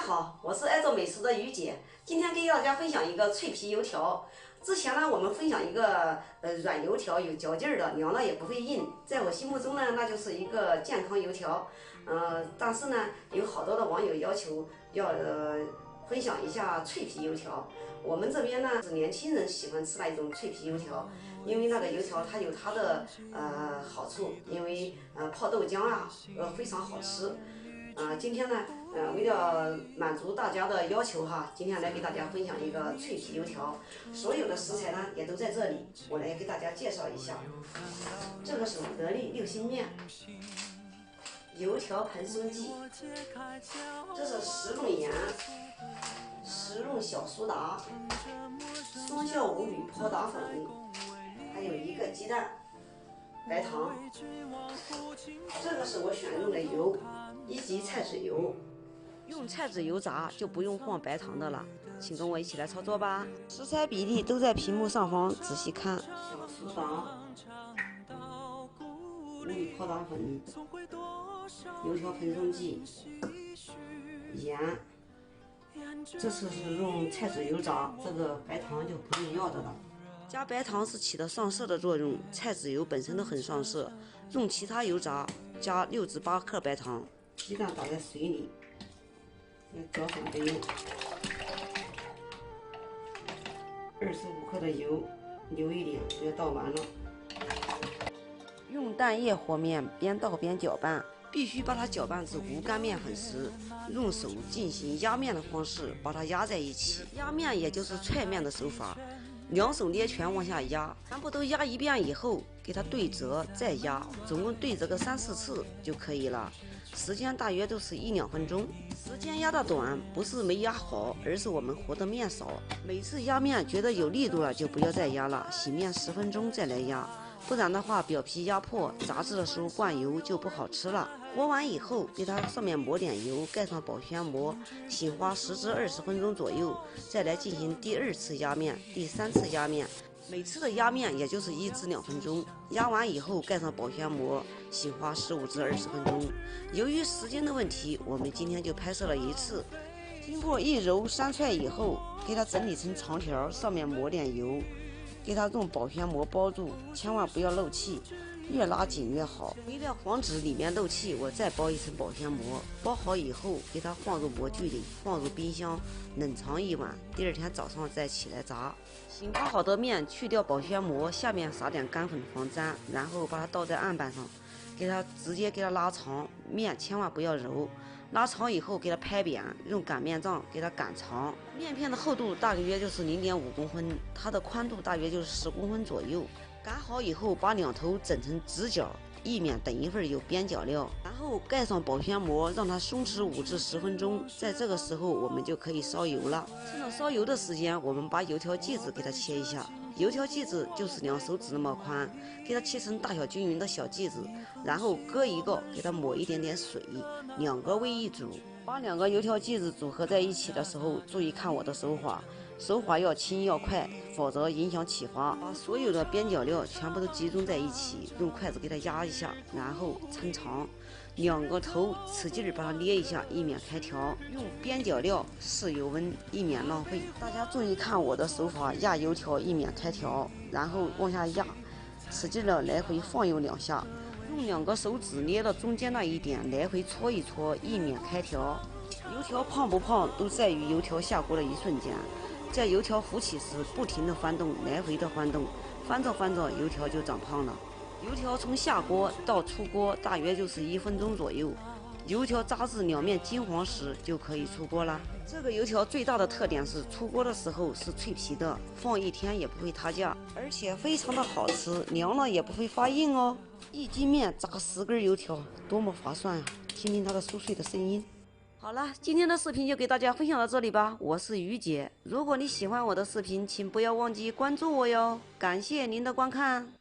好，我是爱做美食的于姐，今天给大家分享一个脆皮油条。之前呢，我们分享一个软油条，有嚼劲儿的，凉了也不会硬。在我心目中呢，那就是一个健康油条。但是呢，有好多的网友要求要分享一下脆皮油条。我们这边呢是年轻人喜欢吃那一种脆皮油条，因为那个油条它有它的好处，因为泡豆浆啊非常好吃。今天呢，为了满足大家的要求哈，今天来给大家分享一个脆皮油条。所有的食材呢也都在这里，我来给大家介绍一下。这个是得力六星面，油条蓬松剂，这是食用盐、食用小苏打、双效五铝泡打粉，还有一个鸡蛋、白糖。这个是我选用的油，一级菜籽油。用菜籽油炸就不用放白糖的了，请跟我一起来操作吧。食材比例都在屏幕上方，仔细看。小苏打、五铝泡打粉、油条蓬松剂、盐。这次是用菜籽油炸，这个白糖就不用要的了。加白糖是起到上色的作用，菜籽油本身都很上色。用其他油炸，加6至8克白糖。鸡蛋打在水里，搅3杯，25克的油，留一点，就倒完了。用蛋液和面边倒边搅拌，必须把它搅拌至无干面粉时，用手进行压面的方式把它压在一起。压面也就是踹面的手法，两手捏拳往下压，全部都压一遍以后，给它对折再压，总共对折个3、4次就可以了。时间大约都是1、2分钟。时间压得短，不是没压好，而是我们和的面少。每次压面觉得有力度了，就不要再压了，洗面10分钟再来压。不然的话，表皮压破，炸制的时候灌油就不好吃了。和完以后，给它上面抹点油，盖上保鲜膜，醒花10至20分钟左右，再来进行第2次压面、第3次压面。每次的压面也就是1至2分钟，压完以后盖上保鲜膜，醒花15至20分钟。由于时间的问题，我们今天就拍摄了1次。经过一揉3踹以后，给它整理成长条，上面抹点油。给它用保鲜膜包住，千万不要漏气，越拉紧越好。为了防止里面漏气，我再包一层保鲜膜。包好以后，给它放入模具里，放入冰箱冷藏1晚，第2天早上再起来炸。醒发好的面去掉保鲜膜，下面撒点干粉防粘，然后把它倒在案板上，直接给它拉长，面千万不要揉。拉长以后给它拍扁，用擀面杖给它擀长。面片的厚度大约就是0.5公分，它的宽度大约就是10公分左右。擀好以后，把两头整成直角，以免等一会儿有边角料。然后盖上保鲜膜，让它松弛5至10分钟。在这个时候，我们就可以烧油了。趁着烧油的时间，我们把油条剂子给它切一下。油条剂子就是2手指那么宽，给它切成大小均匀的小剂子，然后各一个，给它抹一点点水，2个为一组。把2个油条剂子组合在一起的时候，注意看我的手法，手法要轻要快，否则影响起发。把所有的边角料全部都集中在一起，用筷子给它压一下，然后抻长，2个头使劲把它捏一下，以免开条。用边角料试油温，以免浪费。大家注意看我的手法，压油条以免开条，然后往下压，使劲的来回放油2下。用2个手指捏到中间那一点，来回搓一搓，以免开条。油条胖不胖，都在于油条下锅的一瞬间。在油条浮起时，不停地翻动，来回的翻动，翻着翻着，油条就长胖了。油条从下锅到出锅，大约就是1分钟左右。油条炸至两面金黄时，就可以出锅了。这个油条最大的特点是出锅的时候是脆皮的，放1天也不会塌架，而且非常的好吃，凉了也不会发硬哦。1斤面炸10根油条，多么划算呀！听听它的酥脆的声音。好了，今天的视频就给大家分享到这里吧。我是于姐，如果你喜欢我的视频，请不要忘记关注我哟。感谢您的观看。